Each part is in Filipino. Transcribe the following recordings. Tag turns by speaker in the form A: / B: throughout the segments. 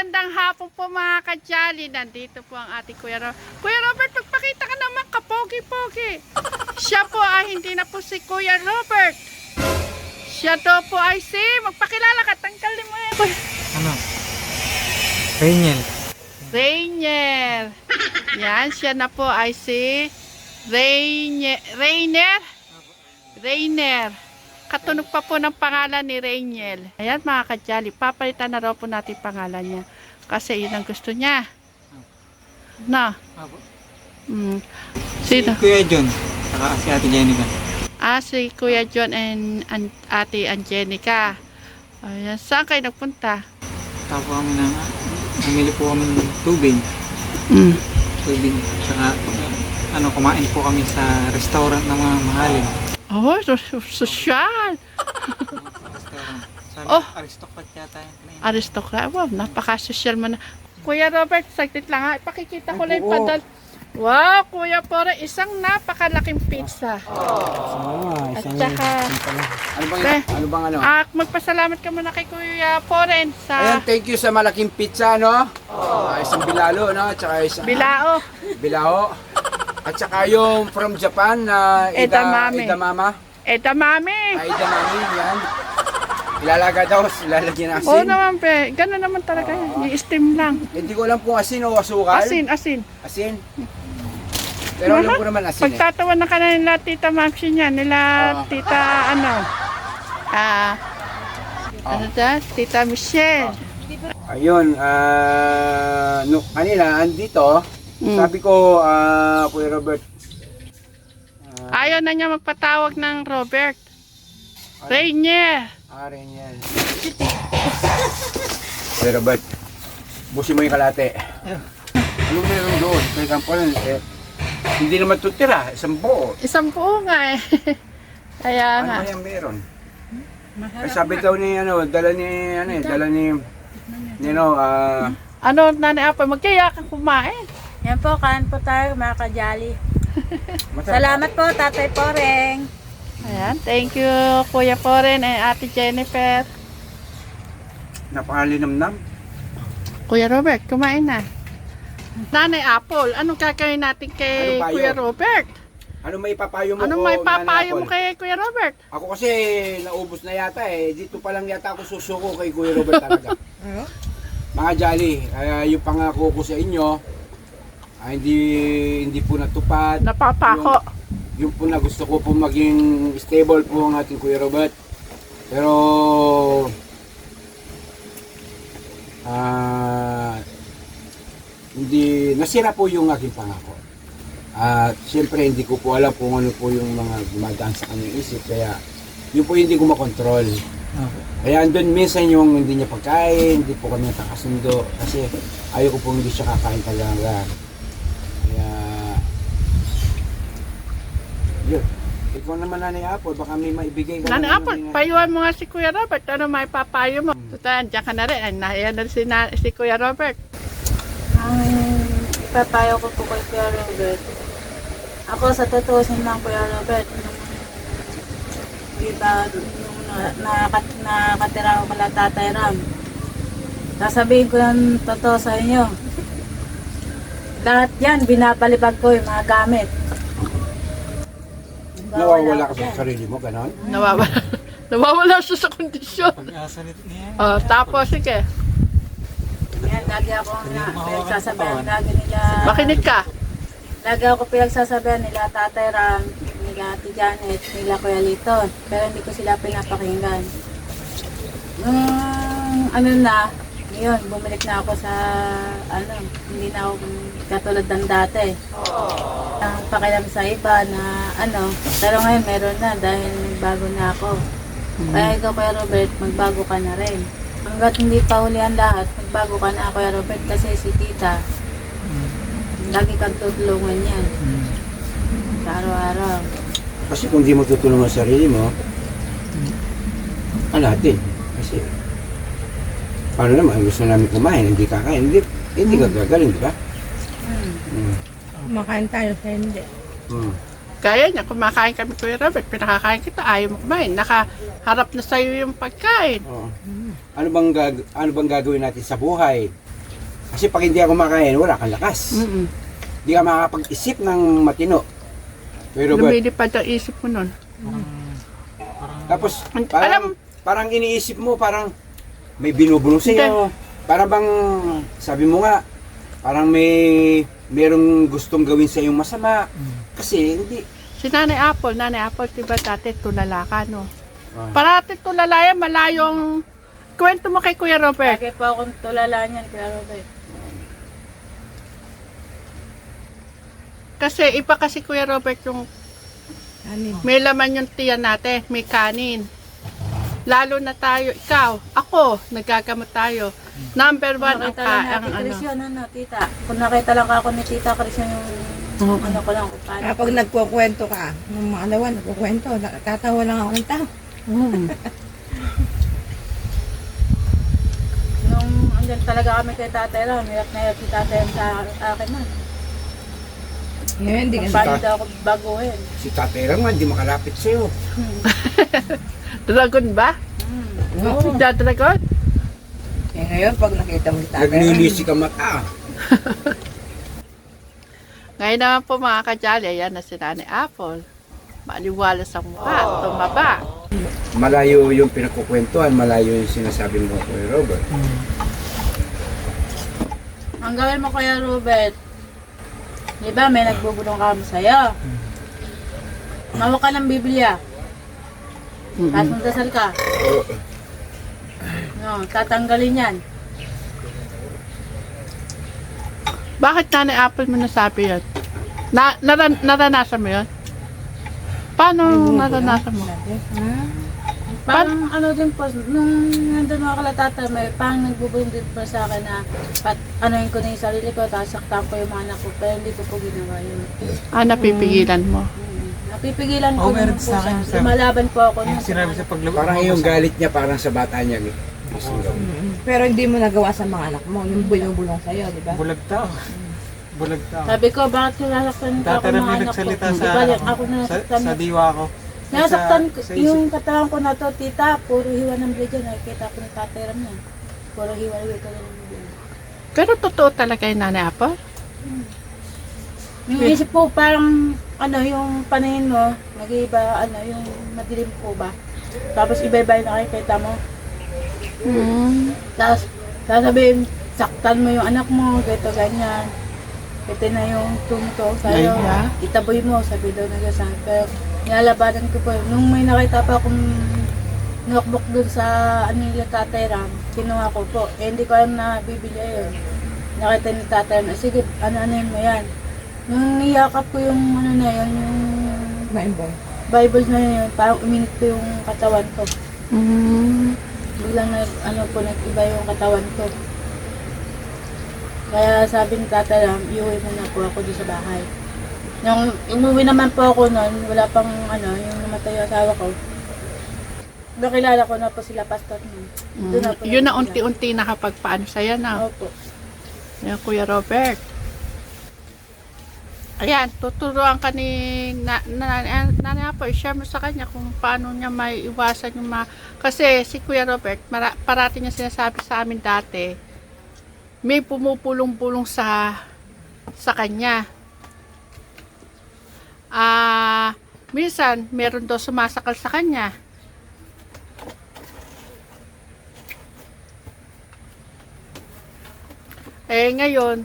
A: magandang hapon po mga ka-jolly. Nandito po ang ating Kuya Robert. Kuya Robert, magpakita ka naman kapogi-pogi. Siya po ay hindi na po si Kuya Robert. Siya to po ay si, magpakilala ka, tanggalin mo yan.
B: Ano? Rainiel.
A: Rainier. Yan, siya na po ay si Rainier. Katunog pa po ng pangalan ni Rainiel. Ayan mga ka-jolly, papalitan na raw po natin pangalan niya. Kasi yun ang gusto niya. Na? Sino?
B: Kuya John. Saka si Ate Jenica.
A: Si Kuya John and Ate Angelica. Ayan, saan kayo nagpunta?
B: Tapos kami na, namili po kami ng tubig. Tubig. Saka, kumain po kami sa restaurant ng mga mahalin.
A: Oh, sosyal.
B: Restaurant. Sabi,
A: Oh.
B: aristocrat yata yung kinain.
A: Aristocrat. Wow, napaka-social mo na. Kuya Robert, saglit lang ha. Ipakikita ko lang yung padal. Wow, Kuya Pore, isang napakalaking pizza. At saka, magpasalamat ka muna kay Kuya Pore sa
C: Ayan, thank you sa malaking pizza, no? Isang bilalo, no? At saka isang
A: Bilao.
C: bilao. At saka yung from Japan na
A: Edamame.
C: Edamama.
A: Edamame.
C: Edamame, yan. Ilalaga daw, ilalagyan ng asin.
A: Oo naman, pe. Ganun naman talaga yan. Yung steam lang.
C: Hindi ko alam kung asin o asukal.
A: Asin.
C: Asin. Pero alam ko naman asin eh.
A: Pagtatawa na ka na nila Tita Maxi niya, nila Tita Tita Michelle.
C: Ayun, kanina, andito, sabi ko, Kuya Robert,
A: Ayaw na niya magpatawag ng Robert. Rainier.
C: Rin yan. Kuya Robert, busin mo yung kalate. Ano meron doon? May kampulan, hindi naman tutira, isang buo.
A: Isang buo nga eh. Kaya nga.
C: Ano kaya meron? Sabi daw ni, dala ni,
A: Nanay Apo, magkaya kang kumain.
D: Yan po, kain po tayo mga ka-jolly. Salamat po, Tatay Poreng.
A: Ayan, thank you Kuya Poren and Ate Jennifer.
C: napakalinamnam.
A: Kuya Robert, kumain na. Nanay Apple, anong gagawin natin kay
C: Ano payo?
A: Kuya Robert?
C: Ano may papayo mo
A: Anong
C: ko,
A: may papayo
C: Nanay
A: mo
C: Apple?
A: kay Kuya Robert?
C: Ako kasi naubos na yata eh. Dito pa lang yata ako susuko kay Kuya Robert talaga. Mga jolly, yung pangako ko sa inyo, hindi po natupad.
A: Napapako.
C: Yung po na gusto ko po maging stable po ang ating Kuya Robert. Pero hindi nasira po yung aking pangako. At siyempre hindi ko po alam kung ano po yung mga gumadaan sa kanyang isip, kaya yun po hindi ko makontrol. Kaya andun minsan yung hindi niya pagkain, hindi po kami nakakasundo kasi ayaw ko po hindi siya kakain talaga. Kaya yun. Ikaw naman, Nanay Apple, baka may maibigay ka.
A: Nanay
C: naman
A: Apple,
C: ng-
A: payuhan mo nga si Kuya Robert. Ano may papayo mo? Tutaan, diyan ka na rin. Ayan na si Kuya Robert.
D: Ang ipapayo ko po kay Kuya Robert. Ako sa tutusin lang Kuya Robert. Nakatira ko kala Tatay Ram. Sasabihin ko yung totoo sa inyo. Lahat yan, binapalibag ko yung mga gamit.
C: Nawawala ka sa sarili mo, ganon?
A: Nawawala siya sa kondisyon.
B: Pag-asa nito niya.
A: Tapos, sige.
D: Yan, lagi ako pinagsasabihan. Lagi nila...
A: Makinig ka.
D: Lagi ako pinagsasabihan nila Tatay Ram, nila Ate Janet, nila Kuya Lito. Pero hindi ko sila pinapakinggan. Ngayon, bumalik na ako sa, hindi na ako katulad ng dati. Ang pakialam sa iba na, pero ngayon meron na dahil bago na ako. Kaya ikaw, Kuya Robert, magbago ka na rin. Hanggat hindi pa huli ang lahat, magbago ka na, Kuya Robert, kasi si Tita, lagi kang tutulungan yan. Sa araw-araw.
C: Kasi kung di mo tutulungan sa sarili mo, natin. Kasi, paano naman, gusto namin kumain, hindi kakain, hindi ka gagaling, di ba?
D: Kumakain tayo sa hindi.
A: Kaya niya, kumakain kami Kuya Robert, pinakakain kita, ayaw mo kumain. Nakaharap na sa'yo yung pagkain.
C: Oo. Ano bang gagawin natin sa buhay? Kasi pag hindi ako makain, wala kang lakas.
A: Mm-mm.
C: Hindi ka makakapag-isip ng matino. Pero Robert,
A: Lumilipad ang isip mo nun.
C: tapos
A: Alam-
C: parang iniisip mo, parang may binubulong sa'yo. Para bang, sabi mo nga, parang merong gustong gawin sa yung masama. Kasi hindi.
A: Si Nanay Apple, diba dati tulala ka, no?
C: Ah.
A: Parati tulala yan, malayong kwento mo kay Kuya Robert.
D: Lagi pa akong tulala niyan, Kuya Robert.
A: Kasi iba kasi Kuya Robert yung may laman yung tiyan natin, may kanin. Lalo na tayo, ikaw, ako, nagagamot tayo. Number one ang
D: Nakita lang
A: ang
D: natin, Chris,
A: ano.
D: yun, ano, tita. Kung nakita lang ako ni tita Chris, yung ano ko lang, kung paano.
E: Kapag nagkukwento ka, ng mga alawan, nagkukwento, tatawa lang ako ng tao.
A: Mm.
D: Nung andyan talaga kami kay tatay lang, hirap na hirap si tatay sa akin na.
E: Ngayon, hindi
D: Kung
E: ka
D: paano daw ako baguhin.
C: Si Tatay Raman, hindi makalapit sa'yo.
A: Dragon ba?
E: Oo.
A: Dragon?
E: Eh, ngayon, pag nakita mo si tatay,
C: Naglilisi ka mata.
A: Ngayon naman po mga kajali, ayan na si Nanay Apple. Maliwala sa mukha, tumaba.
C: Malayo yung pinagkukwentuhan, malayo yung sinasabi mo, Kuya Robert.
D: Ang gawin mo, Kuya Robert, di ba may nagbubulong kami sa'yo? Mawak ka ng Biblia. Tapos magdasal ka. No, tatanggalin yan.
A: Bakit Nanay Apple mo nasabi yun? Naranasan mo yun? Paano naranasan mo?
D: Parang ano din po, nung nandun ako kala tata, may parang nagbubulong din po sa akin na anuhin ko na yung sarili ko, tapos saktan ko yung mga anak ko, pero hindi ko po ginawa yun.
A: Napipigilan mo.
D: Napipigilan ko
B: Oo, meron
D: naman po
B: sa akin,
D: siya.
B: sir.
D: Lumalaban po ako.
B: Yung sinabi sa paglabas.
C: Parang yung galit niya, parang sa bata niya. Gustong gawin.
E: pero hindi mo nagawa sa mga anak mo, yung bulong-bulong sa'yo, di ba?
B: Bulag tao. Bulag tao.
D: Sabi ko, bakit sinasaktan ka ako
B: Tatara
D: mga
B: may
D: anak ko?
B: nagsalita
D: Di
B: sa,
D: ba, ako na
B: sa,
D: nasaktan.
B: sa diwa ko.
D: Nasaktan ko,
B: Sa isip.
D: yung katawan ko na to, tita, puro hiwa ng blade yan. Nakikita ko ng tateram niya. Puro hiwa-hiwa ka lang ng blade.
A: Pero totoo talaga yung Nanay Apple?
D: Yung isip ko, parang, ano, yung paningin mo, nag-iiba, ano, yung madilim po ba? Tapos iba-iba yung nakikita mo. Tapos, sasabihin, saktan mo yung anak mo, ganito, ganyan. Ito na yung tumto, tayo,
A: Ay,
D: itaboy mo, sabi daw na gasan. Pero, nilalabanan ko po. Nung may nakita pa akong notebook dun sa Anila Tatay Ram, kinuha ko po. Eh, hindi ko alam na bibili yun. Nakita ni Tatay Ram, sige, ano-ano mo yan. Nung niyakap ko yung, ano na yun, yung
E: Maimboy.
D: Bible na yun, parang uminit ko yung katawan ko. Biglang ano po, nag-iba yung katawan ko. Kaya sabi ni Tata Ram, iuwi muna po ako doon sa bahay. Nung umuwi naman po ako noon, wala pang ano, yung namatay yung asawa ko. Nakilala ko na po sila pastor niyo. Doon na po
A: Yun na
D: nakilala.
A: unti-unti nakapagpaano sa'yo na.
D: Opo.
A: Yan, Kuya Robert. Ayan, tuturuan ka ni Nanay Apple. I-share mo sa kanya kung paano niya may iwasan yung Kasi si Kuya Robert, parati niya sinasabi sa amin dati, may pumupulong-pulong sa kanya. Minsan, meron daw sumasakal sa kanya. Ngayon,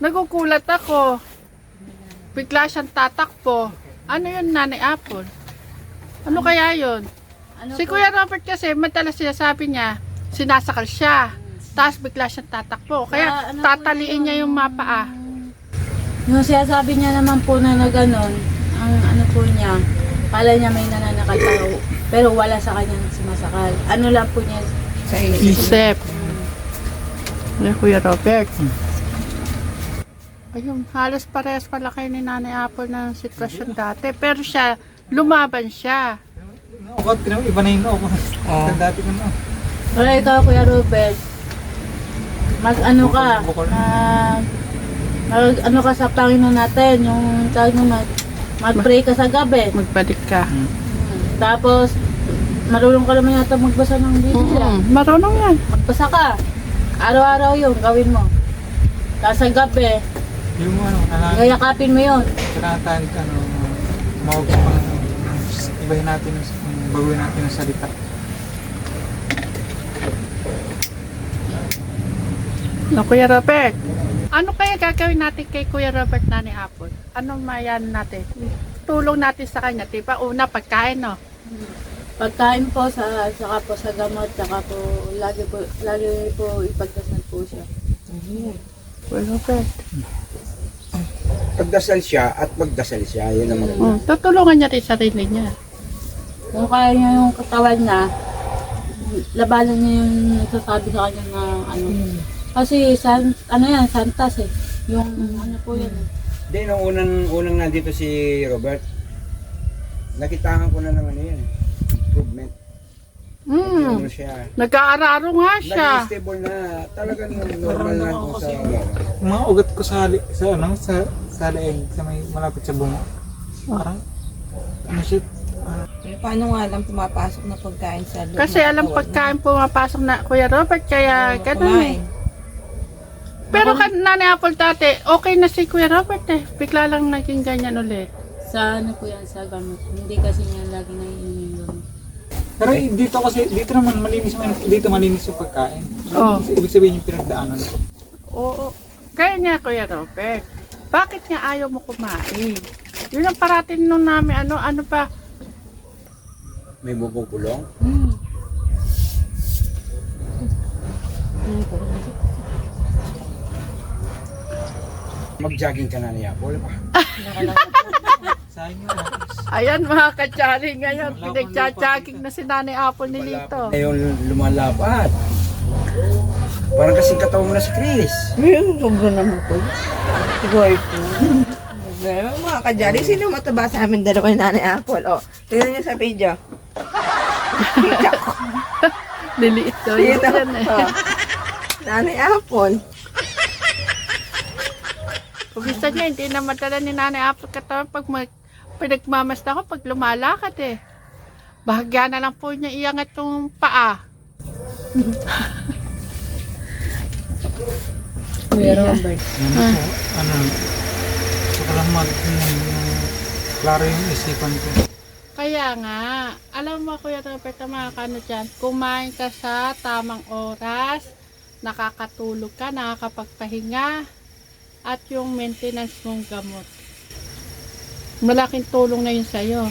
A: nagugulat ako. Bigla siyang tatakbo. Ano yun, Nanay Apple? Ano kaya yun?
D: Ano
A: Si
D: po?
A: Kuya Robert kasi, madalas sinasabi niya, sinasakal siya. Tapos bigla siyang tatakbo. Kaya
D: Ano po
A: tataliin niya yung mapaa.
D: Yung sinasabi niya naman po na naganon, ang ano po niya, kala niya may nananakal tao, pero wala sa kanya sumasakal. Ano lang po niya,
E: Sa isip.
A: Isip. Ano Kuya Robert? Ayun, halos parehas pala kayo ni Nanay Apple ng sitwasyon dati. Pero siya, lumaban siya.
B: Naukot, iba na yung naukot.
E: Oo.
B: Dati ko na.
D: pero ikaw Kuya Robert, mag ano ka, mag ano ka sa Panginoon natin, yung tawag mo mag-pray ka sa gabi.
A: Magbalik ka.
D: Tapos, marunong ka naman yata magbasa ng Biblia.
A: Marunong yan.
D: Magbasa ka. Araw-araw yun, gawin mo. Tapos sa gabi,
B: Yung ano,
D: gayakapin mo yun.
B: kinatag, mawag pa pang ibahin natin, baguhin natin ang salita.
A: No, Kuya Robert, ano kaya gagawin natin kay Kuya Robert Nanay Apple? Ano mayan natin? Tulong natin sa kanya, diba? Una, pagkain, no?
D: Pagkain po, saka po sa gamot, saka po, lagi po ipagdasal po siya.
A: Kuya Robert.
C: Pagdasal siya at magdasal siya, yun ang maganda.
A: Tutulungan niya rin sarili niya.
D: Kung kaya niya yung katawan niya, labanan niya yung nagsasabi sa kanya na ano. Kasi santas eh. Yung ano po yan eh.
C: Hindi, nung unang nandito si Robert, nakitahan ko na ng ano yan, improvement. Ano siya.
A: Nag-aararo nga siya.
C: Naging stable na, talagang normal na ako sa
B: Mga ugat ko sa leeg, sa may malapit sa bungo. Parang, ano siya,
E: Paano nga lang pumapasok na pagkain sa loob
A: Kasi
E: ng
A: alam
E: katawan
A: pagkain pumapasok na Kuya Robert, kaya
E: mo?
A: ganun eh.
E: Kumain.
A: Pero Nanay Apple dati, okay na si Kuya Robert eh. Bigla lang naging ganyan ulit.
D: Sa ano po yan, sa gamot. Hindi kasi niya lagi naiinom yung gamot.
B: pero dito kasi, dito naman malinis yung pagkain.
A: Oo.
B: Ibig sabihin yung pinagdaanan ko.
A: Oo. Kaya niya Kuya Robert, bakit nga ayaw mo kumain? Yun ang parating nung namin, ano pa,
C: may bubong-kulong. Mag-jogging ka na niya, Paul.
B: Sayang nga.
A: ayan mga katsari ngayon, pinagtsatsaking na si Nanay Apple ni Lito.
C: Ngayon lumalapad. Parang kasing katawan mo na si Chris.
E: Ayun, sobra naman po. Siguro po. Mga kadyari, sino mataba sa amin dalawa ni Nanay Apple? O, tingnan niyo sa video.
A: Liliit daw yun
E: Sino?
A: yan eh.
E: O, Nanay Apple.
A: Kung gusto niya, hindi na madala ni Nanay Apple katawan pag pinagmamasta ko, pag lumalakad eh. Bahagya na lang po niya iangat yung paa.
D: Kuya Robert.
B: Gusto ko lang klaro yung isipan ko.
A: Kaya nga, alam mo Kuya Robert, ang mga kano dyan, kumain ka sa tamang oras, nakakatulog ka, nakakapagpahinga, at yung maintenance mong gamot. Malaking tulong na yun sa'yo.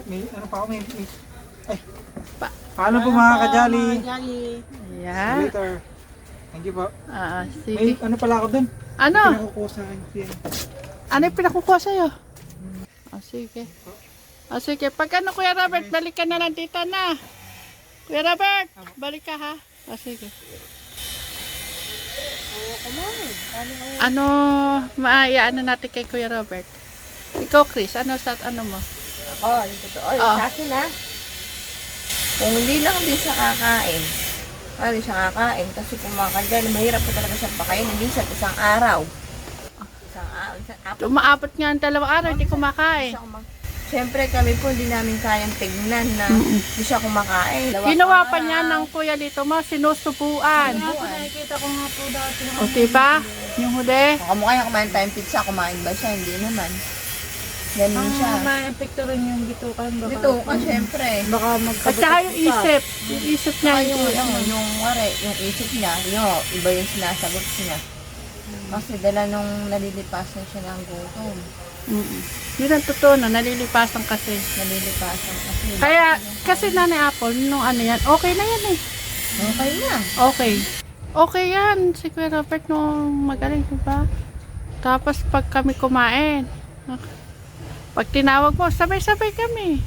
B: May ano pa ako, may ay,
A: Paano
B: po mga kajali?
A: Ayan.
B: Later. Thank you po.
A: Sige.
B: May ano pala ako dun?
A: Ano?
B: Pinakukuha sa akin.
A: Ano yung pinakukuha sa'yo? Sige. Sige. Pag ano, Kuya Robert, balik ka na lang dito na. Kuya Robert, balik ka ha. Sige. Ano, ano natin kay Kuya Robert? Ikaw, Chris, ano mo?
E: Ako, yung totoo. Yung
A: Oh.
E: sa akin ha. Kung hindi lang din siya kakain, hindi siya kakain kasi kung mga kadyari, mahirap po talaga siyang pakainin. Minsan, isang araw.
A: Umaabot nga ang 2 araw, hindi kumakain.
E: Siyempre kami po hindi namin kayang tignan na hindi siya kumakain.
A: Ginawa pa niya ng Kuya Lito mo, sinusubuan.
D: Nakikita ko nga po dati.
A: O, diba? Yung huli.
E: Kamukha niya kumain tayong pizza, kumain ba siya? Hindi naman. Ganun siya.
D: Ma-epekto rin yung gitukan. Baka,
E: Dito ka siyempre.
D: Baka
A: At
D: magkabutas
A: saka yung isip. Yung isip niya.
E: Saka
A: Yung,
E: yung isip niya, iba yung sinasagot niya. Kasi dala nung nalilipasan siya ng gutom.
A: Yun ang totoo na, nalilipasan kasi.
E: Nalilipasan kasi.
A: Kaya, kasi Nanay Apple, nung ano yan, okay na yan eh.
E: Okay na.
A: Okay. Okay yan, si Kuya Robert nung magaling, diba? Tapos pag kami kumain, pag tinawag mo, sabay-sabay kami.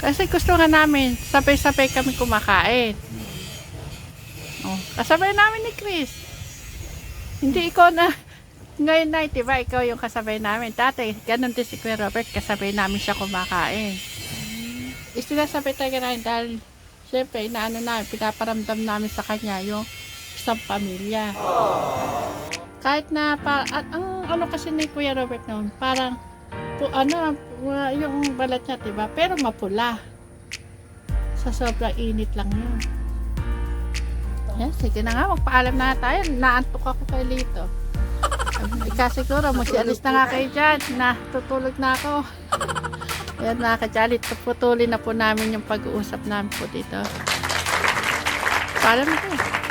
A: Kasi gusto nga namin, sabay-sabay kami kumakain. Oh, kasabay namin ni Chris. Hindi ikaw na, ngayon na, diba, ikaw yung kasabay namin. Dati, ganun din si Kuya Robert, kasabay namin siya kumakain. Isinasabay talaga namin dahil, syempre, inaano namin, pinaparamdam namin sa kanya yung isang pamilya. Kahit na, ang ano kasi ni Kuya Robert noon, parang, yung balat niya, diba? Pero mapula. Sa sobrang init lang yun. Yan, sige na nga, magpaalam na tayo. Naantok ako kay Lito. Ika siguro, magsialis na nga kayo dyan. Tutulog na ako. Ayan mga kajalit, patuloy na po namin yung pag-uusap namin po dito. Paalam na kayo.